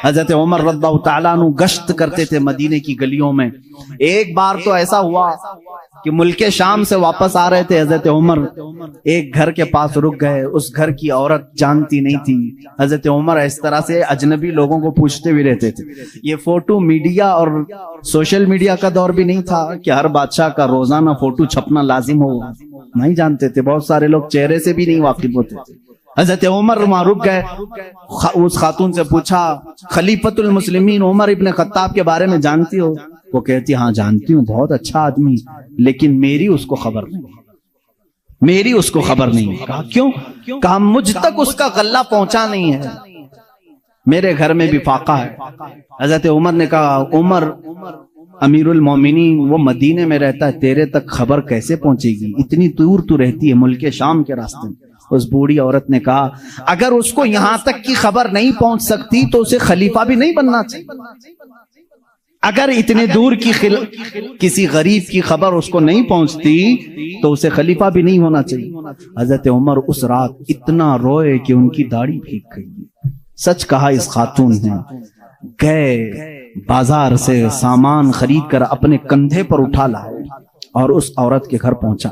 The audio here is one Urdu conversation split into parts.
حضرت عمر رضی اللہ تعالیٰ عنہ گشت کرتے تھے مدینے کی گلیوں میں. ایک بار تو ایسا ہوا کہ ملک شام سے واپس آ رہے تھے حضرت عمر, ایک گھر کے پاس رک گئے. اس گھر کی عورت جانتی نہیں تھی. حضرت عمر اس طرح سے اجنبی لوگوں کو پوچھتے بھی رہتے تھے. یہ فوٹو میڈیا اور سوشل میڈیا کا دور بھی نہیں تھا کہ ہر بادشاہ کا روزانہ فوٹو چھپنا لازم ہو, نہیں جانتے تھے. بہت سارے لوگ چہرے سے بھی نہیں واقف ہوتے تھے. حضرت عمر وہاں رک گئے. اس خاتون سے پوچھا خلیفۃ المسلمین عمر ابن خطاب کے بارے میں جانتی ہو؟ وہ کہتی ہاں جانتی ہوں, بہت اچھا آدمی, لیکن میری اس کو خبر نہیں, میری اس کو خبر نہیں. کہا کیوں؟ کہا مجھ تک اس کا غلہ پہنچا نہیں ہے, میرے گھر میں بھی فاقہ ہے. حضرت عمر نے کہا عمر امیر المومنین وہ مدینے میں رہتا ہے, تیرے تک خبر کیسے پہنچے گی؟ اتنی دور تو رہتی ہے ملک شام کے راستے میں. اس بوڑھی عورت نے کہا اگر اس کو یہاں تک کی خبر نہیں پہنچ سکتی تو اسے خلیفہ بھی نہیں بننا چاہیے. اگر اتنے دور کی کسی غریب کی خبر اس کو نہیں پہنچتی تو اسے خلیفہ بھی نہیں ہونا چاہیے. حضرت عمر اس رات اتنا روئے کہ ان کی داڑھی بھیگ گئی. سچ کہا اس خاتون نے, گئے بازار سے سامان خرید کر اپنے کندھے پر اٹھا لائے اور اس عورت کے گھر پہنچا.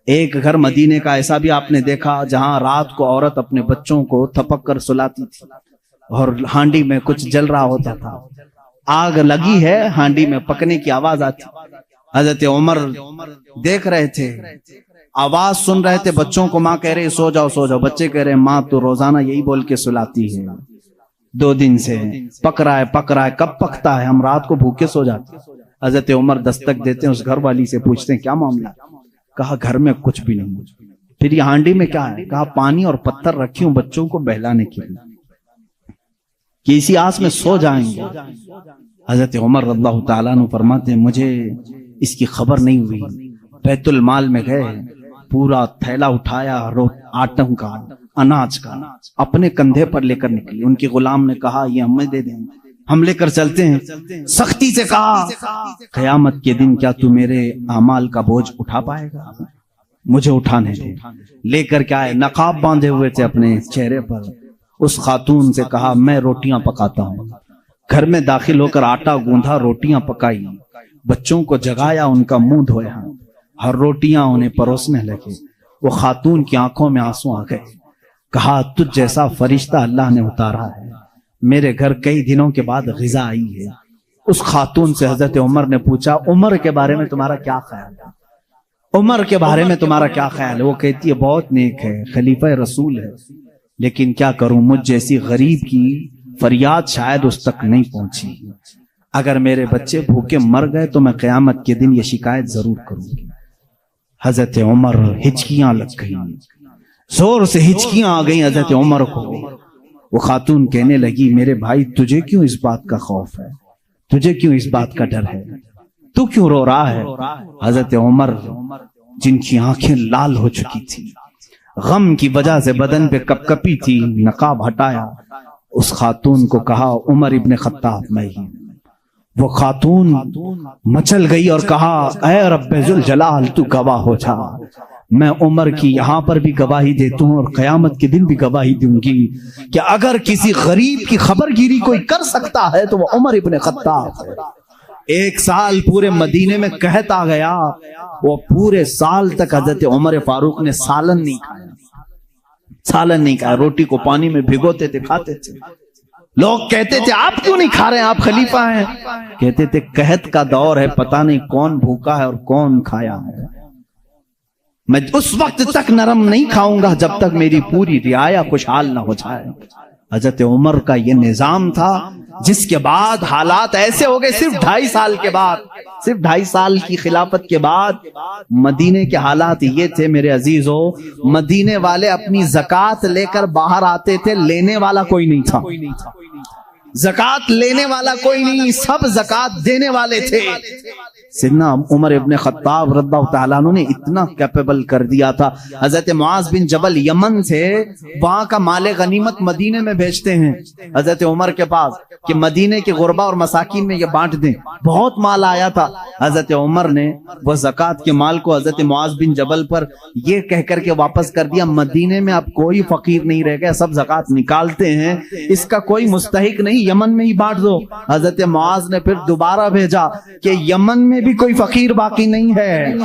ایک گھر مدینے کا ایسا بھی آپ نے دیکھا جہاں رات کو عورت اپنے بچوں کو تھپک کر سلاتی تھی اور ہانڈی میں کچھ جل رہا ہوتا تھا. آگ لگی ہے, ہانڈی میں پکنے کی آواز آتی. حضرت عمر دیکھ رہے تھے, آواز سن رہے تھے. بچوں کو ماں کہہ رہے سو جاؤ سو جاؤ, بچے کہہ رہے ماں تو روزانہ یہی بول کے سلاتی ہے, 2 دن سے پک رہا ہے, کب پکتا ہے, ہم رات کو بھوکے سو جاتے. حضرت عمر دستک دیتے ہیں, اس گھر والی سے پوچھتے ہیں کیا معاملہ؟ کہا گھر میں کچھ بھی نہیں. پھر یہ ہانڈی میں کیا ہے؟ کہا پانی اور پتھر رکھی ہوں بچوں کو بہلانے کے لیے کہ اسی آس میں سو جائیں گے. حضرت عمر رضی اللہ تعالیٰ عنہ فرماتے ہیں مجھے اس کی خبر نہیں ہوئی. بیت المال میں گئے, پورا تھیلا اٹھایا آٹم کا, اناج کا, اپنے کندھے پر لے کر نکلی. ان کے غلام نے کہا یہ ہمیں دے دیں, ہم لے کر چلتے ہیں. سختی سے کہا قیامت کے دن کیا تو میرے اعمال کا بوجھ اٹھا پائے گا؟ مجھے اٹھانے دے. لے کر کیا ہے, نقاب باندھے ہوئے تھے اپنے چہرے پر. اس خاتون سے کہا میں روٹیاں پکاتا ہوں. گھر میں داخل ہو کر آٹا گوندھا, روٹیاں پکائی, بچوں کو جگایا, ان کا منہ دھویا, ہر روٹیاں انہیں پروسنے لگے. وہ خاتون کی آنکھوں میں آنسو آ گئے. کہا تجھ جیسا فرشتہ اللہ نے اتارا ہے, میرے گھر کئی دنوں کے بعد غذا آئی ہے. اس خاتون سے حضرت عمر نے پوچھا عمر کے بارے میں تمہارا کیا خیال ہے؟ عمر کے بارے میں تمہارا کیا خیال ہے؟ وہ کہتی ہے بہت نیک ہے, خلیفہ رسول ہے, لیکن کیا کروں مجھ جیسی غریب کی فریاد شاید اس تک نہیں پہنچی. اگر میرے بچے بھوکے مر گئے تو میں قیامت کے دن یہ شکایت ضرور کروں گی. حضرت عمر ہچکیاں لگ گئی, زور سے ہچکیاں آ گئیں حضرت عمر کو. وہ خاتون کہنے لگی میرے بھائی تجھے کیوں اس بات کا خوف ہے, تجھے کیوں اس بات کا ڈر ہے, تو کیوں رو رہا ہے؟ حضرت عمر جن کی آنکھیں لال ہو چکی تھی, غم کی وجہ سے بدن پہ کپ کپی تھی, نقاب ہٹایا. اس خاتون کو کہا عمر ابن خطاب میں ہی. وہ خاتون مچل گئی اور کہا اے رب ذوالجلال تو گواہ ہو جا, میں عمر کی یہاں پر بھی گواہی دیتا ہوں اور قیامت کے دن بھی گواہی دوں گی کہ اگر کسی غریب کی خبر گیری کوئی کر سکتا ہے تو وہ عمر ابن خطاب ہے. 1 سال پورے مدینے میں قحط آ گیا, وہ پورے سال تک حضرت عمر فاروق نے سالن نہیں کھایا, سالن نہیں کھایا, روٹی کو پانی میں بھگوتے تھے کھاتے تھے. لوگ کہتے تھے آپ کیوں نہیں کھا رہے ہیں, آپ خلیفہ ہیں؟ کہتے تھے قحط کا دور ہے, پتہ نہیں کون بھوکا ہے اور کون کھایا ہے, میں اس وقت تک نرم نہیں کھاؤں گا جب تک میری پوری رعایا خوشحال نہ ہو جائے. حضرت عمر کا یہ نظام تھا جس کے بعد حالات ایسے ہو گئے. صرف 2.5 سال کے بعد, صرف 2.5 سال کی خلافت کے بعد مدینے کے حالات یہ تھے میرے عزیزو, مدینے والے اپنی زکات لے کر باہر آتے تھے, لینے والا کوئی نہیں تھا. زکات لینے والا کوئی نہیں, سب زکات دینے والے تھے. سیدنا عمر ابن خطاب رضی اللہ تعالیٰ عنہ نے اتنا کیپیبل کر دیا تھا. حضرت معاذ بن جبل یمن سے وہاں کا مال غنیمت مدینے میں بھیجتے ہیں حضرت عمر کے پاس کہ مدینے کے غربا اور مساکین میں یہ بانٹ دیں. بہت مال آیا تھا. حضرت عمر نے وہ زکوٰۃ کے مال کو حضرت معاذ بن جبل پر یہ کہہ کر کے واپس کر دیا مدینے میں اب کوئی فقیر نہیں رہ گیا, سب زکوٰۃ نکالتے ہیں, اس کا کوئی مستحق نہیں, یمن میں ہی بانٹ دو. حضرت معاذ نے پھر دوبارہ بھیجا کہ یمن میں بھی کوئی فقیر باقی نہیں ہے,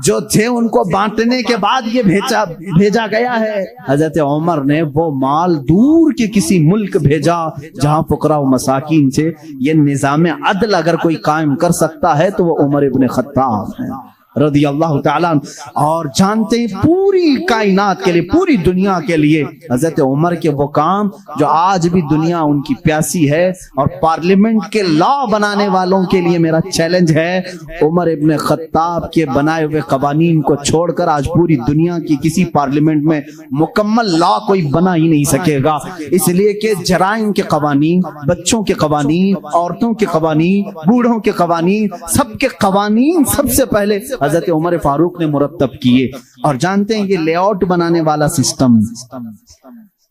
جو تھے ان کو بانٹنے کے بعد یہ بھیجا گیا ہے. حضرت عمر نے وہ مال دور کے کسی ملک بھیجا جہاں فقراء و مساکین تھے. یہ نظام عدل اگر کوئی قائم کر سکتا ہے تو وہ عمر ابن خطاب ہے رضی اللہ تعالیٰ عنہ. اور جانتے ہیں پوری کائنات کے لیے, پوری دنیا کے لیے حضرت عمر کے وہ کام جو آج بھی دنیا ان کی پیاسی ہے. اور پارلیمنٹ کے لا بنانے والوں کے لیے میرا چیلنج ہے, عمر ابن خطاب کے بنائے ہوئے قوانین کو چھوڑ کر آج پوری دنیا کی کسی پارلیمنٹ میں مکمل لا کوئی بنا ہی نہیں سکے گا. اس لیے کہ جرائم کے قوانین, بچوں کے قوانین, عورتوں کے قوانین, بوڑھوں کے قوانین, سب کے قوانین سب سے پہلے حضرت عمر فاروق نے مرتب کیے. اور جانتے ہیں یہ لے آؤٹ بنانے والا سسٹم,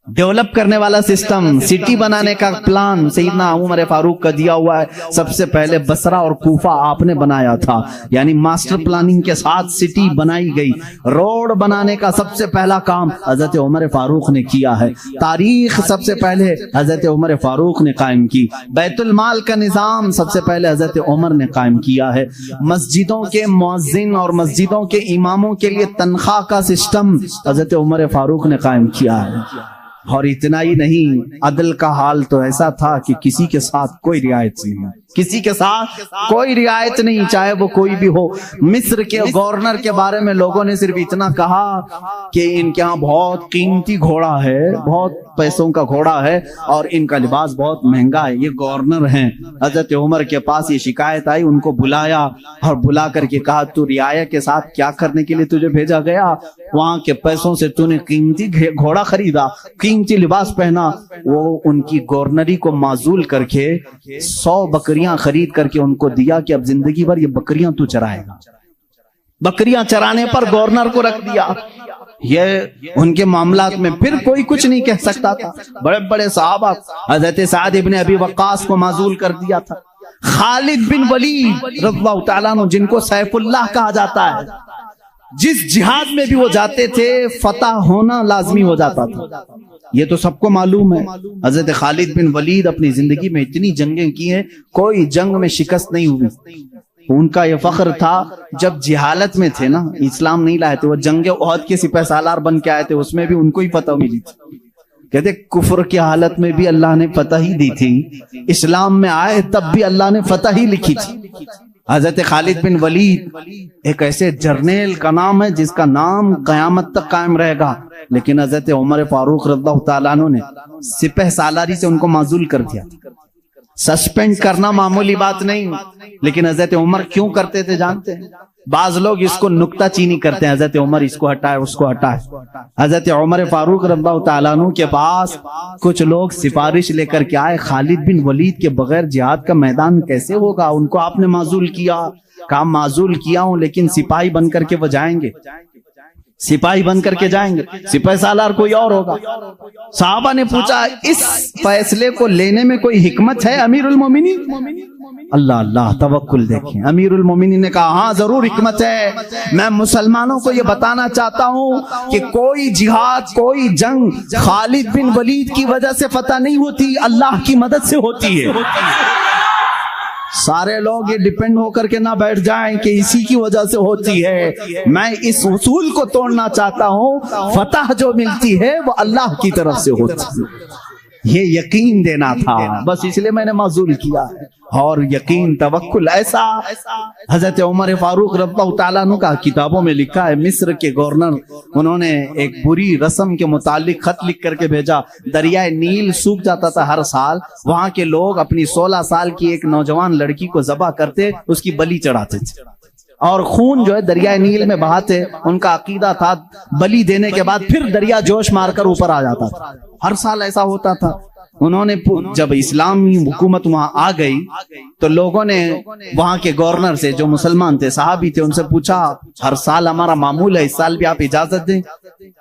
ڈیولپ کرنے والا سسٹم, سٹی بنانے کا پلان سیدنا عمر فاروق کا دیا ہوا ہے. سب سے پہلے بصرہ اور کوفہ آپ نے بنایا تھا, یعنی ماسٹر پلاننگ کے ساتھ سٹی بنائی گئی. روڈ بنانے کا سب سے پہلا کام حضرت عمر فاروق نے کیا ہے. تاریخ سب سے پہلے حضرت عمر فاروق نے قائم کی. بیت المال کا نظام سب سے پہلے حضرت عمر نے قائم کیا ہے. مسجدوں کے مؤذن اور مسجدوں کے اماموں کے لیے تنخواہ کا سسٹم حضرت عمر فاروق نے قائم کیا ہے. اور اتنا ہی نہیں, عدل کا حال تو ایسا تھا کہ کسی کے ساتھ کوئی رعایت نہیں, کسی کے ساتھ کوئی رعایت نہیں, چاہے وہ کوئی بھی ہو. مصر کے گورنر کے بارے میں لوگوں نے صرف اتنا کہا کہ ان کے ہاں بہت قیمتی گھوڑا ہے, بہت پیسوں کا گھوڑا ہے اور ان کا لباس بہت مہنگا ہے, یہ گورنر ہیں. حضرت عمر کے پاس یہ شکایت آئی, ان کو بلایا اور بلا کر کے کہا تو رعایا کے ساتھ کیا کرنے کے لیے تجھے بھیجا گیا؟ وہاں کے پیسوں سے تو نے قیمتی گھوڑا خریدا, قیمتی لباس پہنا. وہ ان کی گورنری کو معزول کر کے 100 بکریاں خرید کر کے ان کو دیا کہ اب زندگی بھر یہ بکریاں تو چرائے گا. بکریاں چرانے پر گورنر کو رکھ دیا. یہ ان کے معاملات میں پھر کوئی کچھ نہیں کہہ سکتا تھا. بڑے بڑے صحابہ, حضرت سعد ابن ابی وقاص کو معزول کر دیا تھا. خالد بن ولید رضی اللہ تعالیٰ عنہ جن کو سیف اللہ کہا جاتا ہے, جس جہاد میں بھی وہ جاتے تھے فتح ہونا لازمی ہو جاتا تھا. یہ تو سب کو معلوم ہے. حضرت خالد بن ولید اپنی زندگی میں اتنی جنگیں کی ہیں, کوئی جنگ میں شکست نہیں ہوئی. ان کا یہ فخر تھا جب جہالت میں تھے نا, اسلام نہیں لائے تھے, وہ جنگ احد کے سپہ سالار بن کے آئے تھے, اس میں بھی ان کو ہی فتح ملی تھی. کہتے کفر کی حالت میں بھی اللہ نے فتح ہی دی تھی, اسلام میں آئے تب بھی اللہ نے فتح ہی لکھی تھی. حضرت خالد بن ولید ایک ایسے جرنیل کا نام ہے جس کا نام قیامت تک قائم رہے گا, لیکن حضرت عمر فاروق رضی اللہ تعالیٰ عنہ نے سپہ سالاری سے ان کو معزول کر دیا. سسپینڈ کرنا معمولی بات نہیں, لیکن حضرت عمر کیوں کرتے تھے جانتے ہیں؟ بعض لوگ اس کو نکتہ چینی کرتے ہیں, حضرت عمر اس کو ہٹائے اس کو ہٹائے. حضرت عمر فاروق رضی اللہ تعالیٰ عنہ کے پاس کچھ لوگ سفارش لے کر کے آئے, خالد بن ولید کے بغیر جہاد کا میدان کیسے ہوگا؟ ان کو آپ نے معزول کیا. کہا معزول کیا ہوں لیکن سپاہی بن کر کے وہ جائیں گے, سپاہی بن کر کے جائیں گے, سپاہی سالار کوئی اور ہوگا. صحابہ نے پوچھا اس فیصلے کو لینے میں کوئی حکمت ہے امیر المومنین؟ اللہ اللہ توکل دیکھیں. امیر المومنین نے کہا ہاں ضرور حکمت ہے. میں مسلمانوں کو یہ بتانا چاہتا ہوں کہ کوئی جہاد, کوئی جنگ خالد بن ولید کی وجہ سے فتح نہیں ہوتی, اللہ کی مدد سے ہوتی ہے. سارے لوگ یہ ڈیپینڈ ہو کر کے نہ بیٹھ جائیں کہ اسی کی وجہ سے ہوتی ہے. میں اس اصول کو توڑنا چاہتا ہوں, فتح جو ملتی ہے وہ اللہ کی طرف سے ہوتی ہے. یہ یقین دینا تھا, بس اس لیے میں نے معزول کیا ہے. اور یقین توکل ایسا حضرت عمر فاروق رضی اللہ تعالیٰ عنہ کا کتابوں میں لکھا ہے. مصر کے گورنر انہوں نے ایک بری رسم کے متعلق خط لکھ کر کے بھیجا. دریائے نیل سوکھ جاتا تھا ہر سال, وہاں کے لوگ اپنی 16 سال کی ایک نوجوان لڑکی کو ذبح کرتے, اس کی بلی چڑھاتے تھے اور خون جو ہے دریائے نیل میں بہاتے. ان کا عقیدہ تھا بلی دینے کے بعد پھر دریا جوش مار کر اوپر آ جاتا تھا. ہر سال ایسا ہوتا تھا. انہوں نے جب اسلامی حکومت وہاں آ گئی تو لوگوں نے وہاں کے گورنر سے جو مسلمان تھے صحابی تھے ان سے پوچھا ہر سال ہمارا معمول ہے اس سال بھی آپ اجازت دیں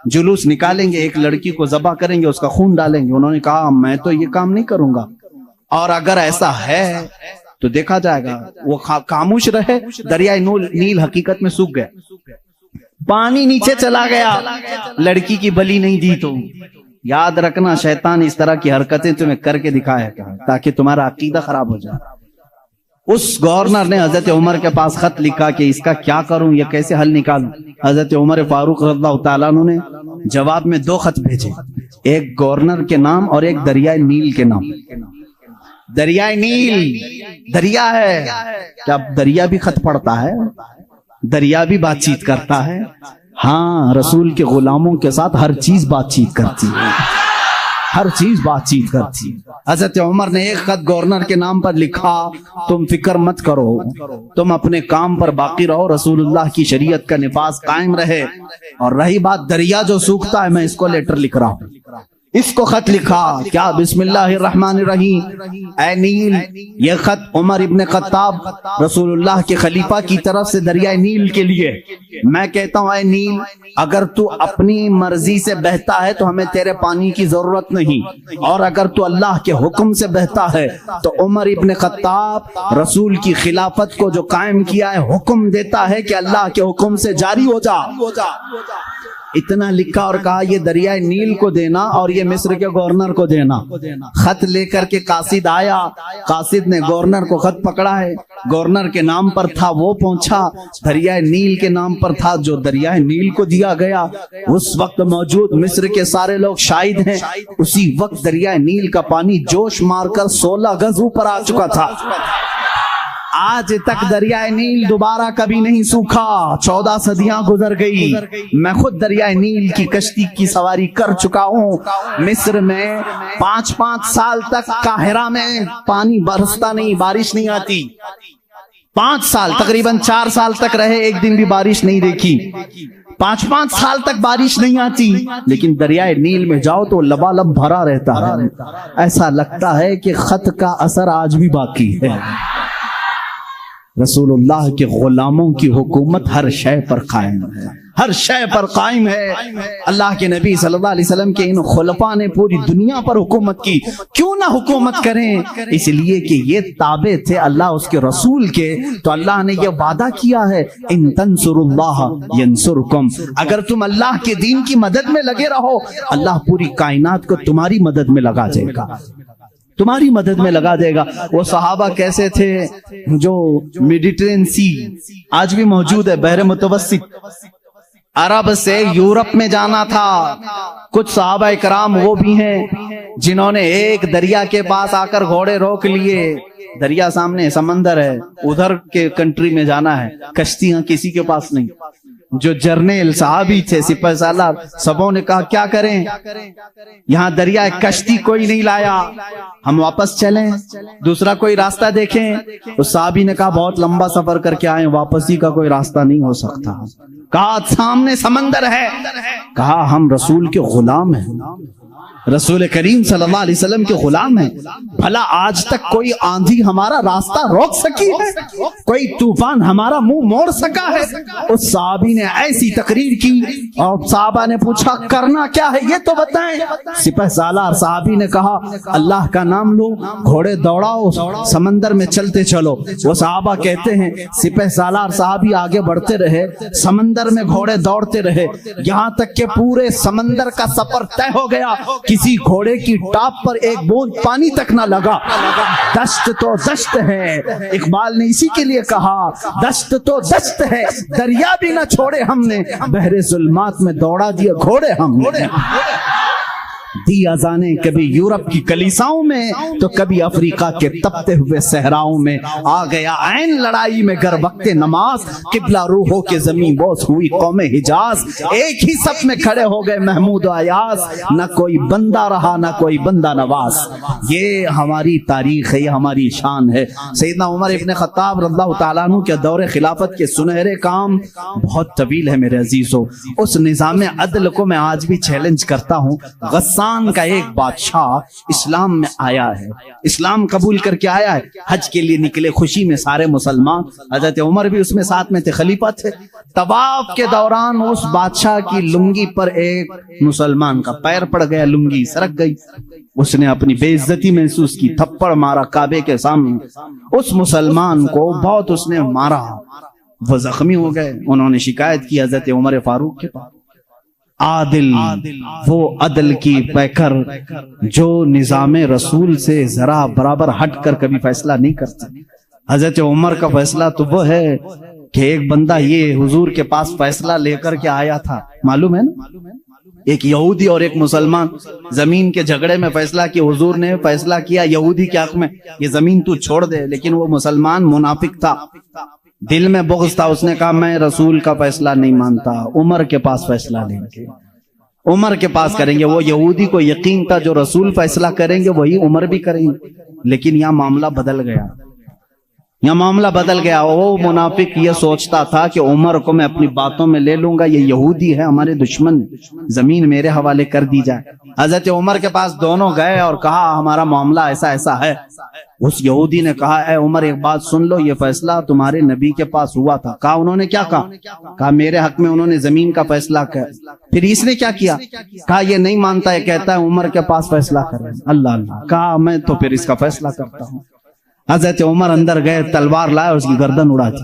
جلوس نکالیں گے ایک لڑکی کو ذبح کریں گے اس کا خون ڈالیں گے انہوں نے کہا میں تو یہ کام نہیں کروں گا اور اگر ایسا ہے تو دیکھا جائے گا وہ خاموش رہے دریائے نیل حقیقت میں سوکھ گیا پانی نیچے چلا گیا لڑکی کی بلی نہیں دی تو یاد رکھنا شیطان اس طرح کی حرکتیں تمہیں کر کے دکھایا تاکہ تمہارا عقیدہ خراب ہو جائے اس گورنر نے حضرت عمر کے پاس خط لکھا کہ اس کا کیا کروں یہ کیسے حل نکالوں حضرت عمر فاروق رضی اللہ تعالیٰ عنہ نے جواب میں 2 خط بھیجے ایک گورنر کے نام اور ایک دریائے نیل کے نام دریائے نیل دریا ہے کیا دریا بھی خط پڑھتا ہے دریا بھی بات چیت کرتا ہے ہاں رسول کے غلاموں کے ساتھ ہر چیز بات چیت کرتی ہے ہر چیز بات چیت کرتی ہے حضرت عمر نے ایک خط گورنر کے نام پر لکھا تم فکر مت کرو تم اپنے کام پر باقی رہو رسول اللہ کی شریعت کا نفاذ قائم رہے اور رہی بات دریا جو سوکھتا ہے میں اس کو لیٹر لکھ رہا ہوں اس کو خط لکھا کیا بسم اللہ الرحمن الرحیم اے نیل یہ خط عمر ابن خطاب رسول اللہ کے خلیفہ کی طرف سے دریائے نیل کے لیے میں کہتا ہوں اے نیل اگر تو اپنی مرضی سے بہتا ہے تو ہمیں تیرے پانی کی ضرورت نہیں اور اگر تو اللہ کے حکم سے بہتا ہے تو عمر ابن خطاب رسول کی خلافت کو جو قائم کیا ہے حکم دیتا ہے کہ اللہ کے حکم سے جاری ہو جا اتنا لکھا اور کہا یہ دریائے نیل کو دینا اور یہ مصر کے گورنر کو دینا خط لے کر کے قاصد آیا قاصد نے گورنر کو خط پکڑا ہے گورنر کے نام پر تھا وہ پہنچا دریائے نیل کے نام پر تھا جو دریائے نیل کو دیا گیا اس وقت موجود مصر کے سارے لوگ شاہد ہیں اسی وقت دریائے نیل کا پانی جوش مار کر 16 گز اوپر آ چکا تھا آج تک دریائے نیل دوبارہ کبھی نہیں سوکھا 14 صدیاں گزر گئی میں خود دریائے نیل کی کشتی کی سواری کر چکا ہوں مصر میں 5 سال تک قاہرہ میں پانی برستا نہیں بارش نہیں آتی 5 سال تقریباً 4 سال تک رہے ایک دن بھی بارش نہیں دیکھی 5 سال تک بارش نہیں آتی لیکن دریائے نیل میں جاؤ تو لبالب بھرا رہتا ہے ایسا لگتا ہے کہ خط کا اثر آج بھی باقی ہے رسول اللہ کے غلاموں کی حکومت ہر شے پر قائم ہے ہر شے پر قائم ہے اللہ کے نبی صلی اللہ علیہ وسلم کے ان خلفاء نے پوری دنیا پر حکومت کی کیوں نہ حکومت کریں اس لیے کہ یہ تابع تھے اللہ اس کے رسول کے تو اللہ نے یہ وعدہ کیا ہے ان تنصروا اللہ ینصرکم اگر تم اللہ کے دین کی مدد میں لگے رہو اللہ پوری کائنات کو تمہاری مدد میں لگا دے گا تمہاری مدد میں لگا دے گا وہ صحابہ کیسے تھے جو میڈیٹرین سی آج بھی موجود ہے بحر متوسط عرب سے یورپ میں جانا تھا کچھ صحابہ اکرام وہ بھی ہیں جنہوں نے ایک دریا کے پاس آ کر گھوڑے روک لیے دریا سامنے سمندر ہے ادھر کے کنٹری میں جانا ہے کشتیاں کسی کے پاس نہیں جو جرنیل صحابی تھے سپہ سالار سبوں نے کہا کیا کریں یہاں دریا کشتی کوئی نہیں لایا ہم واپس چلیں دوسرا کوئی راستہ دیکھیں اس صحابی نے کہا بہت لمبا سفر کر کے آئے واپسی کا کوئی راستہ نہیں ہو سکتا کہا سامنے سمندر ہے کہا ہم رسول کے غلام ہیں رسول کریم صلی اللہ علیہ وسلم کے غلام ہیں بھلا آج تک کوئی آندھی ہمارا راستہ روک سکی ہے کوئی طوفان ہمارا منہ موڑ سکا ہے اس صحابی نے ایسی تقریر کی اور صحابہ نے پوچھا کرنا کیا ہے یہ تو بتائیں سپہ سالار صحابی نے کہا اللہ کا نام لو گھوڑے دوڑاؤ سمندر میں چلتے چلو وہ صحابہ کہتے ہیں سپہ سالار صحابی آگے بڑھتے رہے سمندر میں گھوڑے دوڑتے رہے یہاں تک کہ پورے سمندر کا سفر طے ہو گیا کسی گھوڑے کی ٹاپ پر ایک بوند پانی تک نہ لگا دشت تو دشت ہے اقبال نے اسی کے لیے کہا دشت تو دشت ہے دریا بھی نہ چھوڑے ہم نے بحر ظلمات میں دوڑا دیا گھوڑے ہم نے دی اذانیں کبھی یورپ کی کلیساؤں میں تو کبھی افریقہ کے تپتے ہوئے صحراؤں میں آ گیا عین لڑائی میں گر وقت نماز قبلہ روحوں کے زمین بوس ہوئی قوم حجاز ایک ہی صف میں کھڑے ہو گئے محمود و ایاز نہ کوئی بندہ رہا نہ کوئی بندہ نواز یہ ہماری تاریخ ہے یہ ہماری شان ہے سیدنا عمر ابن خطاب رضی اللہ تعالیٰ عنہ کے دور خلافت کے سنہرے کام بہت طویل ہے میرے عزیزو اس نظام عدل کو میں آج بھی چیلنج کرتا ہوں غسان غسان کا ایک بادشاہ اسلام میں آیا ہے، اسلام قبول کر کے آیا ہے، حج کے لیے نکلے خوشی میں سارے مسلمان، حضرت عمر بھی اس میں ساتھ میں تھے، خلیفہ تھے۔ طواف کے دوران اس بادشاہ کی لنگی پر ایک مسلمان کا پیر پڑ گیا، لنگی سرک گئی، اس نے اپنی بے عزتی محسوس کی، تھپڑ مارا کعبے کے سامنے، اس مسلمان کو بہت اس نے مارا، وہ زخمی ہو گئے۔ انہوں نے شکایت کی حضرت عمر فاروق کے پاس۔ عادل، وہ عدل کی پیکر جو نظام رسول سے ذرا برابر ہٹ کر کبھی فیصلہ نہیں کرتے۔ حضرت عمر کا فیصلہ تو وہ ہے کہ ایک بندہ یہ حضور کے پاس فیصلہ لے کر کے آیا تھا، معلوم ہے نا، ایک یہودی اور ایک مسلمان زمین کے جھگڑے میں فیصلہ کیا، حضور نے فیصلہ کیا یہودی کے حق میں یہ زمین تو چھوڑ دے، لیکن وہ مسلمان منافق تھا، دل میں بغض تھا، اس نے کہا میں رسول کا فیصلہ نہیں مانتا، عمر کے پاس فیصلہ لیں گے، عمر کے پاس کریں گے۔ وہ یہودی کو یقین تھا جو رسول فیصلہ کریں گے وہی عمر بھی کریں گے، لیکن یہاں معاملہ بدل گیا، یہاں معاملہ بدل گیا۔ وہ منافق یہ سوچتا تھا کہ عمر کو میں اپنی باتوں میں لے لوں گا، یہ یہودی ہے ہمارے دشمن، زمین میرے حوالے کر دی جائے۔ حضرت عمر کے پاس دونوں گئے اور کہا ہمارا معاملہ ایسا ایسا ہے۔ اس یہودی نے کہا اے عمر ایک بات سن لو، یہ فیصلہ تمہارے نبی کے پاس ہوا تھا۔ کہا انہوں نے کیا کہا میرے حق میں انہوں نے زمین کا فیصلہ کیا۔ پھر اس نے کیا کیا؟ کہا یہ نہیں مانتا، یہ کہتا ہے عمر کے پاس فیصلہ کریں۔ اللہ اللہ، کہا میں تو پھر اس کا فیصلہ کرتا ہوں۔ حضرت عمر اندر گئے، تلوار لائے، اس کی گردن اڑا دی۔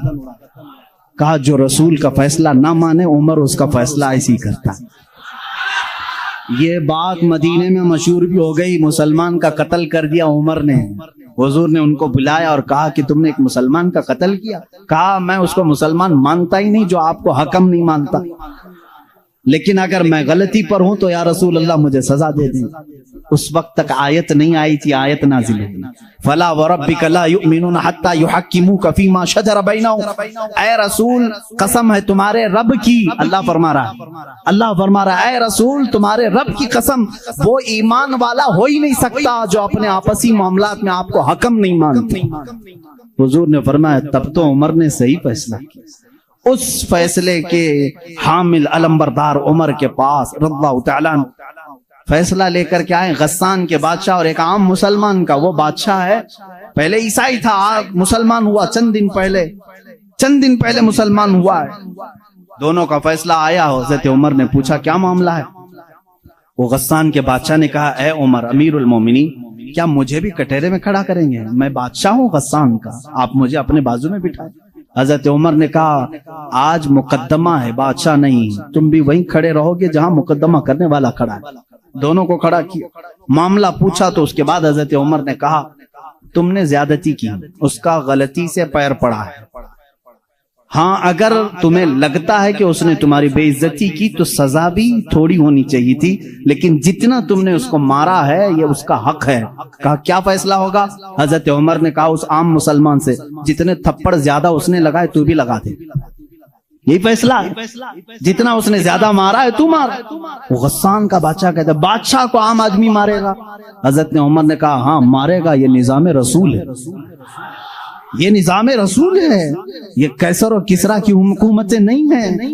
کہا جو رسول کا فیصلہ نہ مانے عمر اس کا فیصلہ ایسی کرتا ہے۔ یہ بات مدینے میں مشہور بھی ہو گئی، مسلمان کا قتل کر دیا عمر نے۔ حضور نے ان کو بلایا اور کہا کہ تم نے ایک مسلمان کا قتل کیا۔ کہا میں اس کو مسلمان مانتا ہی نہیں جو آپ کو حکم نہیں مانتا، لیکن اگر میں غلطی پر ہوں تو یا رسول اللہ مجھے سزا دے دیں۔ اس وقت تک آیت نہیں آئی تھی، آیت نازل ہوئی، فلا وربک لا یؤمنون حتی یحکموک فیما شجر بینہم۔ اے رسول قسم ہے تمہارے رب کی، اللہ فرما رہا ہے، اللہ فرما رہا ہے اے رسول تمہارے رب کی قسم، وہ ایمان والا ہو ہی نہیں سکتا جو اپنے آپسی معاملات میں آپ کو حکم نہیں مانتے۔ حضور نے فرمایا تب تو عمر نے صحیح فیصلہ کیا۔ اس فیصلے کے حامل علمبردار عمر کے پاس رضی اللہ تعالیٰ عنہ فیصلہ لے کر کے آئے، غسان کے بادشاہ اور ایک عام مسلمان کا۔ وہ بادشاہ ہے پہلے عیسائی تھا، مسلمان ہوا چند دن پہلے مسلمان ہوا ہے۔ دونوں کا فیصلہ آیا، حضرت عمر نے پوچھا کیا معاملہ ہے؟ وہ غسان کے بادشاہ نے کہا اے عمر امیر المومنین، کیا مجھے بھی کٹہرے میں کھڑا کریں گے؟ میں بادشاہ ہوں غسان کا، آپ مجھے اپنے بازو میں بٹھائیں۔ حضرت عمر نے کہا آج مقدمہ ہے، بادشاہ نہیں، تم بھی وہیں کھڑے رہو گے جہاں مقدمہ کرنے والا کھڑا ہے۔ دونوں کو کھڑا کیا، معاملہ پوچھا تو اس کے بعد حضرت عمر نے کہا تم نے زیادتی کی، اس کا غلطی سے پیر پڑا ہے، ہاں اگر تمہیں لگتا ہے کہ اس نے تمہاری بے عزتی کی تو سزا بھی تھوڑی ہونی چاہیے تھی، لیکن جتنا تم نے اس کو مارا ہے یہ اس کا حق ہے۔ کہا کیا فیصلہ ہوگا؟ حضرت عمر نے کہا اس عام مسلمان سے جتنے تھپڑ زیادہ اس نے لگائے تو بھی لگا دے، یہی فیصلہ ہے، جتنا اس نے زیادہ مارا ہے تو مار۔ غسان کا بادشاہ کہتا ہے بادشاہ کو عام آدمی مارے گا؟ حضرت عمر نے کہا ہاں مارے گا، یہ نظام رسول ہے، یہ نظام رسول ہے، یہ قیصر اور کسریٰ کی حکومتیں نہیں ہیں،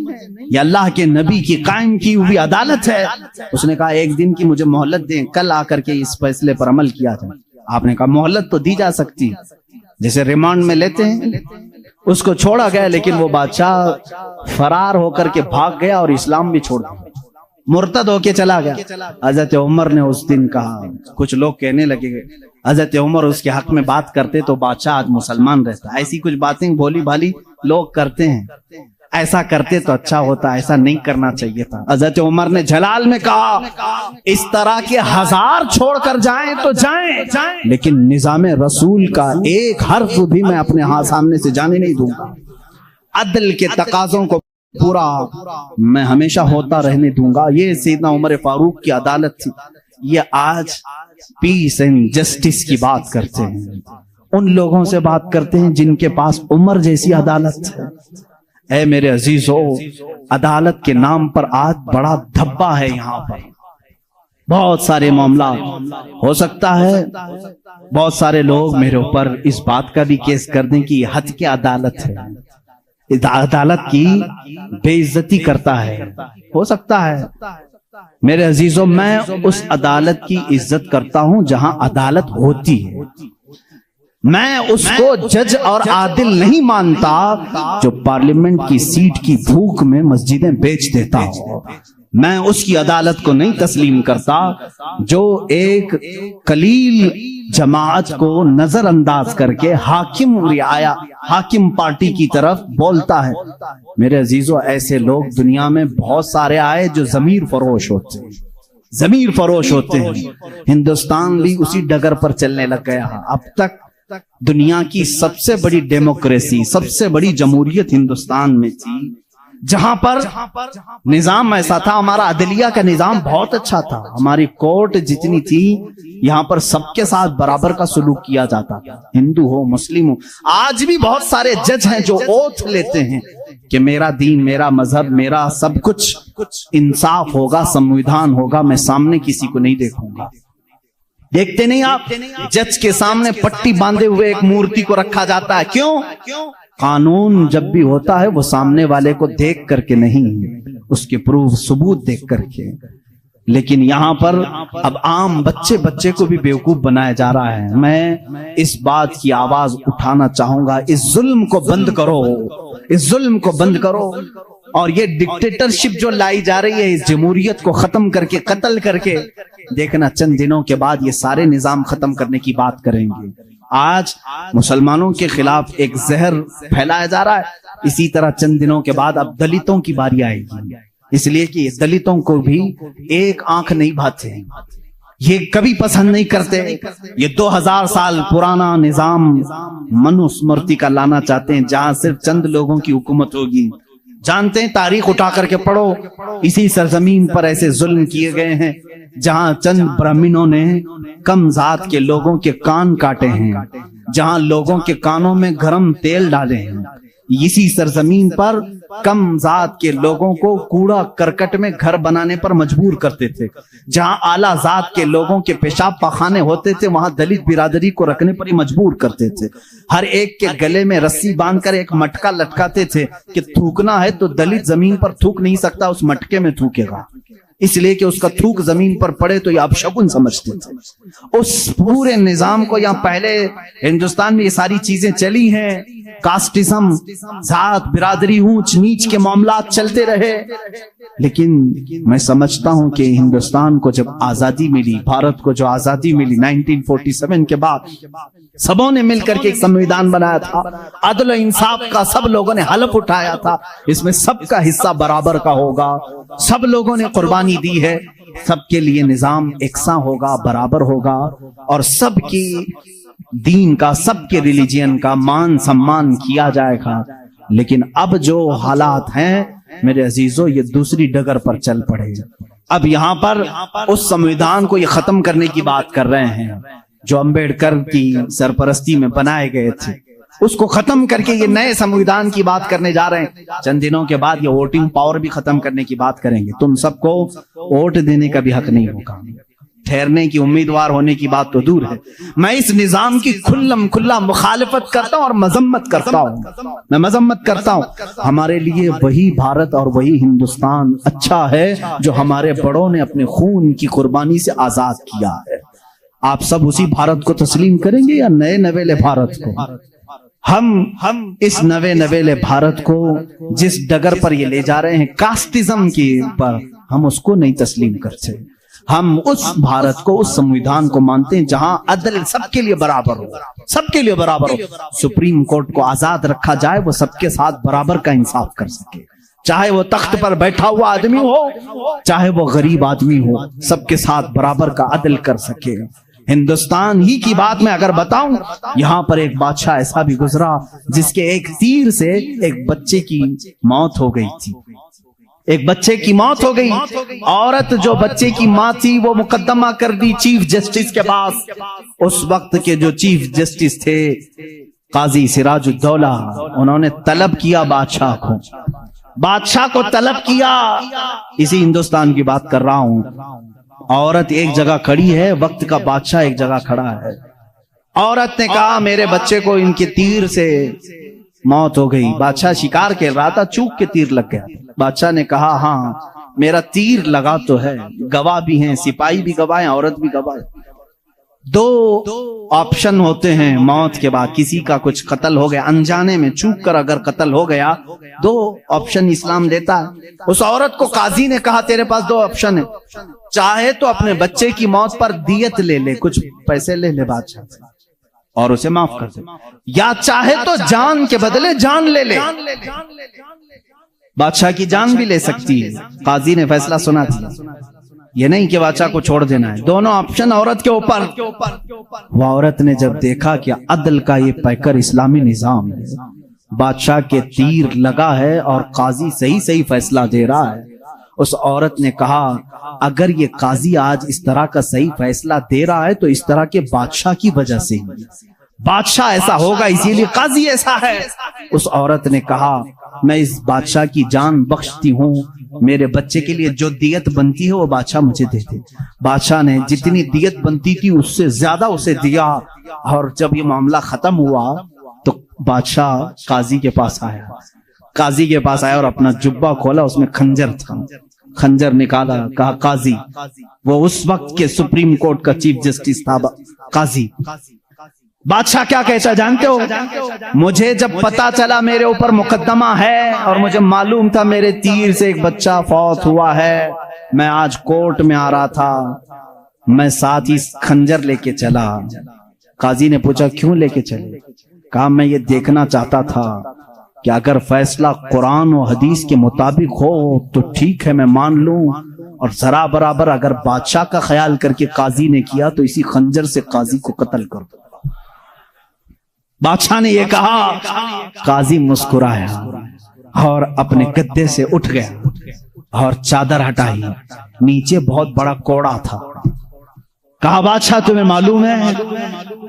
یہ اللہ کے نبی کی قائم کی ہوئی عدالت ہے۔ اس نے کہا ایک دن کی مجھے مہلت دیں، کل آ کر کے اس فیصلے پر عمل کیا جائے۔ آپ نے کہا مہلت تو دی جا سکتی، جیسے ریمانڈ میں لیتے ہیں۔ اس کو چھوڑا گیا، لیکن وہ بادشاہ فرار ہو کر کے بھاگ گیا اور اسلام بھی چھوڑ دیا، مرتد ہو کے چلا گیا۔ حضرت عمر نے اس دن کہا، کچھ لوگ کہنے لگے حضرت عمر اس کے حق میں بات کرتے تو بادشاہ آج مسلمان رہتا۔ ایسی کچھ باتیں بھولی بھالی لوگ کرتے ہیں، ایسا کرتے تو اچھا ہوتا، ایسا نہیں کرنا چاہیے تھا۔ حضرت عمر نے جلال میں کہا اس طرح کے 1000 چھوڑ کر جائیں تو جائیں، لیکن نظام رسول کا ایک حرف بھی میں اپنے سامنے سے جانے نہیں دوں گا، عدل کے تقاضوں کو پورا میں ہمیشہ ہوتا رہنے دوں گا۔ یہ سیدنا عمر فاروق کی عدالت تھی۔ یہ آج پیس اینڈ جسٹس کی بات کرتے ہیں، ان لوگوں سے بات کرتے ہیں جن کے پاس عمر جیسی عدالت ہے۔ اے میرے عزیزو، عدالت کے نام پر آج بڑا دھبا ہے، یہاں پر بہت سارے معاملات ہو سکتا ہے، بہت سارے لوگ میرے اوپر اس بات کا بھی کیس کر دیں کہ یہ حد کی عدالت ہے، عدالت کی بے عزتی کرتا ہے، ہو سکتا ہے، میرے عزیزوں، میں اس عدالت کی عزت کرتا ہوں جہاں عدالت ہوتی ہے. میں اس کو جج اور عادل نہیں مانتا جو پارلیمنٹ کی سیٹ کی بھوک میں مسجدیں بیچ دیتا ہوں. میں اس کی عدالت کو نہیں تسلیم کرتا جو ایک قلیل جماعت کو نظر انداز کر کے حاکم پارٹی کی طرف بولتا ہے. میرے عزیزو، ایسے لوگ دنیا میں بہت سارے آئے جو ضمیر فروش ہوتے ہیں. ہندوستان بھی اسی ڈگر پر چلنے لگ گیا. اب تک دنیا کی سب سے بڑی ڈیموکریسی، سب سے بڑی جمہوریت ہندوستان میں تھی، جہاں پر نظام ایسا تھا. ہمارا عدلیہ کا نظام بہت اچھا تھا. ہماری کورٹ جتنی تھی، یہاں پر سب کے ساتھ برابر کا سلوک کیا جاتا تھا، ہندو ہو مسلم ہو. آج بھی بہت سارے جج ہیں جو اوتھ لیتے ہیں کہ میرا دین، میرا مذہب، میرا سب کچھ انصاف ہوگا، سمویدھان ہوگا، میں سامنے کسی کو نہیں دیکھوں گا. دیکھتے نہیں آپ، جج کے سامنے پٹی باندھے ہوئے ایک مورتی کو رکھا جاتا ہے. کیوں؟ قانون جب بھی ہوتا ہے وہ سامنے والے کو دیکھ کر کے نہیں، اس کے پروف ثبوت دیکھ کر کے. لیکن یہاں پر اب عام بچے کو بھی بیوقوف بنایا جا رہا ہے. میں اس بات کی آواز اٹھانا چاہوں گا، اس ظلم کو بند کرو، اس ظلم کو بند کرو. اور یہ ڈکٹیٹرشپ جو لائی جا رہی ہے، اس جمہوریت کو ختم کر کے، قتل کر کے، دیکھنا چند دنوں کے بعد یہ سارے نظام ختم کرنے کی بات کریں گے. آج مسلمانوں کے خلاف ایک زہر پھیلایا جا رہا ہے، اسی طرح چند دنوں کے بعد اب دلتوں کی باری آئے گی. اس لیے کہ دلتوں کو بھی ایک آنکھ نہیں بھاتے ہیں، یہ کبھی پسند نہیں کرتے. یہ 2000 سال پرانا نظام منوسمرتی کا لانا چاہتے ہیں، جہاں صرف چند لوگوں کی حکومت ہوگی. جانتے ہیں، تاریخ اٹھا کر کے پڑھو، اسی سرزمین پر ایسے ظلم کیے گئے ہیں جہاں چند برہمنوں نے کم ذات کے لوگوں کے کان کاٹے ہیں، جہاں لوگوں کے کانوں میں گرم تیل ڈالے ہیں. اسی سرزمین پر کم ذات کے لوگوں کو کوڑا کرکٹ میں گھر بنانے پر مجبور کرتے تھے. جہاں اعلیٰ ذات کے لوگوں کے پیشاب پاخانے ہوتے تھے، وہاں دلت برادری کو رکھنے پر ہی مجبور کرتے تھے. ہر ایک کے گلے میں رسی باندھ کر ایک مٹکا لٹکاتے تھے کہ تھوکنا ہے تو دلت زمین پر تھوک نہیں سکتا، اس مٹکے میں تھوکے گا، اس لیے کہ اس کا تھوک زمین پر پڑے تو یہ اپشگن سمجھتے تھے. اس پورے نظام کو، یہاں پہلے ہندوستان میں یہ ساری چیزیں چلی ہیں، کاسٹزم، ذات برادری، اونچ نیچ کے معاملات چلتے رہے. لیکن میں سمجھتا ہوں کہ ہندوستان کو جب آزادی ملی، بھارت کو جو آزادی ملی 1947 کے بعد، سبوں نے مل کر کے ایک سمویدھان بنایا تھا، عدل و انصاف کا سب لوگوں نے حلف اٹھایا تھا، اس میں سب کا حصہ برابر کا ہوگا، سب لوگوں نے قربانی دی ہے، سب کے لیے نظام یکساں ہوگا، برابر ہوگا، اور سب کی دین کا، سب کے ریلیجین کا مان سمان کیا جائے گا. لیکن اب جو حالات ہیں میرے عزیزو، یہ دوسری ڈگر پر چل پڑے. اب یہاں پر اس سمویدھان کو یہ ختم کرنے کی بات کر رہے ہیں جو امبیڈکر کی سرپرستی میں بنائے گئے تھے، اس کو ختم کر کے یہ نئے سمویدھان کی بات کرنے جا رہے ہیں. چند دنوں کے بعد یہ ووٹنگ پاور بھی ختم کرنے کی بات کریں گے. تم سب کو ووٹ دینے کا بھی حق نہیں ہوگا، ٹھہرنے کی، امیدوار ہونے کی بات تو دور ہے. میں اس نظام کی کھلم کھلا مخالفت کرتا ہوں اور مذمت کرتا ہوں. میں مذمت کرتا ہوں. ہمارے لیے وہی بھارت اور وہی ہندوستان اچھا ہے جو ہمارے بڑوں نے اپنے خون کی قربانی سے آزاد کیا ہے. آپ سب اسی بھارت کو تسلیم کریں گے یا نئے نویلے بھارت کو؟ ہم اس نوے نویلے بھارت کو جس ڈگر پر یہ لے جا رہے ہیں، کاسٹزم کے پر، ہم اس کو نہیں تسلیم کرتے. ہم اس بھارت کو، اس سمویدھان کو مانتے ہیں جہاں عدل سب کے لیے برابر ہو، سب کے لیے برابر ہو. سپریم کورٹ کو آزاد رکھا جائے، وہ سب کے ساتھ برابر کا انصاف کر سکے، چاہے وہ تخت پر بیٹھا ہوا آدمی ہو، چاہے وہ غریب آدمی ہو، سب کے ساتھ برابر کا عدل کر سکے. ہندوستان ہی کی بات میں اگر بتاؤں، یہاں پر ایک بادشاہ ایسا بھی گزرا جس کے ایک تیر سے ایک بچے کی موت ہو گئی تھی. ایک بچے کی موت ہو گئی. عورت جو بچے کی ماں تھی وہ مقدمہ کر دی چیف جسٹس کے پاس. اس وقت کے جو چیف جسٹس تھے قاضی سراج الدولہ، انہوں نے طلب کیا بادشاہ کو طلب کیا. اسی ہندوستان کی بات کر رہا ہوں. عورت ایک جگہ کھڑی ہے، وقت کا بادشاہ ایک جگہ کھڑا ہے. عورت نے کہا میرے بچے کو ان کے تیر سے موت ہو گئی. بادشاہ شکار کھیل رہا تھا، چوک کے تیر لگ گیا. بادشاہ نے کہا ہاں میرا تیر لگا تو ہے، گواہ بھی ہیں، سپاہی بھی گواہ ہیں، عورت بھی گواہ ہے۔ دو آپشن ہوتے ہیں موت کے بعد، کسی کا کچھ قتل ہو گیا انجانے میں، چوک کر اگر قتل ہو گیا، دو آپشن اسلام دیتا ہے۔ اس عورت کو قاضی نے کہا تیرے پاس دو آپشن ہے، چاہے تو اپنے بچے کی موت پر دیت لے لے، کچھ پیسے لے لے بادشاہ سے اور اسے معاف کر دے، یا چاہے تو جان کے بدلے جان لے لے۔ بادشاہ کی جان بھی لے سکتی ہے۔ قاضی نے فیصلہ سنا دیا، یہ نہیں کہ بادشاہ کو چھوڑ دینا ہے، دونوں آپشن عورت کے اوپر۔ وہ عورت نے جب دیکھا کہ عدل کا یہ پیکر اسلامی نظام ہے، بادشاہ کے تیر لگا ہے اور قاضی صحیح صحیح فیصلہ دے رہا ہے، اس عورت نے کہا اگر یہ قاضی آج اس طرح کا صحیح فیصلہ دے رہا ہے تو اس طرح کے بادشاہ کی وجہ سے ہی، بادشاہ ایسا ہوگا اسی لیے قاضی ایسا ہے۔ اس عورت نے کہا میں اس بادشاہ کی جان بخشتی ہوں، میرے بچے کے لیے جو دیت بنتی ہے وہ بادشاہ مجھے دے دے۔ بادشاہ نے جتنی دیت بنتی تھی اس سے زیادہ اسے دیا، اور جب یہ معاملہ ختم ہوا تو بادشاہ قاضی کے پاس آیا، قاضی کے پاس آیا اور اپنا جبہ کھولا، اس میں خنجر تھا، خنجر نکالا، کہا قاضی، وہ اس وقت کے سپریم کورٹ کا چیف جسٹس تھا قاضی۔ بادشاہ کیا کہتا جانتے ہو؟ مجھے جب پتا چلا میرے اوپر مقدمہ ہے اور مجھے معلوم تھا میرے تیر سے ایک بچہ فوت ہوا ہے، میں آج کورٹ میں آ رہا تھا، میں ساتھ ہی خنجر لے کے چلا۔ قاضی نے پوچھا کیوں لے کے چلے؟ کہا میں یہ دیکھنا چاہتا تھا کہ اگر فیصلہ قرآن و حدیث کے مطابق ہو تو ٹھیک ہے میں مان لوں، اور ذرا برابر اگر بادشاہ کا خیال کر کے قاضی نے کیا تو اسی خنجر سے قاضی کو قتل کر دو۔ بادشاہ نے یہ کہا، قاضی مسکرایا اور اپنے گدے سے اٹھ گیا اور چادر ہٹائی، نیچے بہت بڑا کوڑا تھا۔ کہا بادشاہ تمہیں معلوم ہے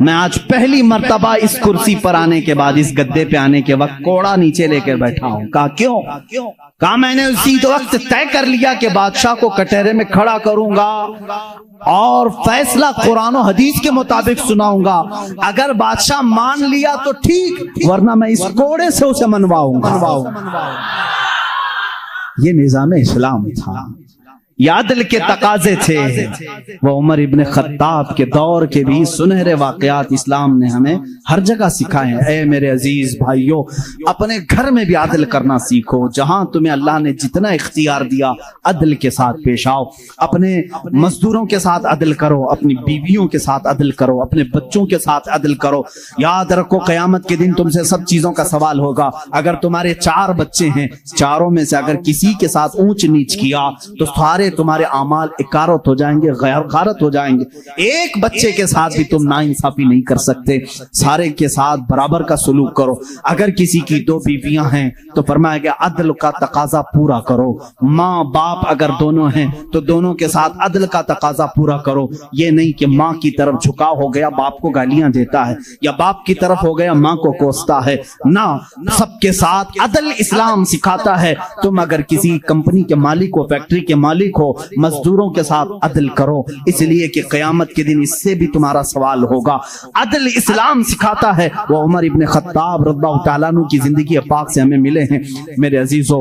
میں آج پہلی مرتبہ اس کرسی پر آنے کے بعد، اس گدے پہ آنے کے وقت کوڑا نیچے لے کر بیٹھا ہوں۔ کہا کیوں؟ کہا میں نے اسی وقت طے کر لیا کہ بادشاہ کو کٹہرے میں کھڑا کروں گا اور فیصلہ قرآن و حدیث کے مطابق سناؤں گا، اگر بادشاہ مان لیا تو ٹھیک، ورنہ میں اس کوڑے سے اسے منواؤں گا۔ یہ نظام اسلام تھا، یہ عدل کے تقاضے تھے۔ وہ عمر ابن خطاب کے دور کے بھی سنہرے واقعات اسلام نے ہمیں ہر جگہ سکھائے ہیں۔ اے میرے عزیز بھائیوں، اپنے گھر میں بھی عدل کرنا سیکھو، جہاں تمہیں اللہ نے جتنا اختیار دیا عدل کے ساتھ پیش آؤ، اپنے مزدوروں کے ساتھ عدل کرو، اپنی بیویوں کے ساتھ عدل کرو، اپنے بچوں کے ساتھ عدل کرو۔ یاد رکھو قیامت کے دن تم سے سب چیزوں کا سوال ہوگا۔ اگر تمہارے 4 بچے ہیں، چاروں میں سے اگر کسی کے ساتھ اونچ نیچ کیا تو سارے تمہارے اعمال اکارت ہو جائیں گے، غارت ہو جائیں گے۔ ایک بچے کے ساتھ بھی تم ناانصافی نہیں کر سکتے، سارے کے ساتھ برابر کا سلوک کرو۔ اگر کسی کی 2 بیویاں ہیں تو فرمایا گیا عدل کا تقاضا پورا کرو۔ ماں باپ اگر دونوں ہیں تو دونوں کے ساتھ عدل کا تقاضا پورا کرو۔ یہ نہیں کہ ماں کی طرف جھکا ہو گیا باپ کو گالیاں دیتا ہے، یا باپ کی طرف ہو گیا ماں کو کوستا ہے، نہ، سب کے ساتھ عدل اسلام سکھاتا ہے۔ تم اگر کسی کمپنی کے مالک ہو، فیکٹری کے مالک ہو، مزدوروں کے ساتھ عدل کرو، اس لیے کہ قیامت کے دن اس سے بھی تمہارا سوال ہوگا۔ عدل اسلام سکھاتا ہے۔ وہ عمر ابن خطاب رضی اللہ تعالیٰ عنہ کی زندگی پاک سے ہمیں ملے ہیں۔ میرے عزیزوں،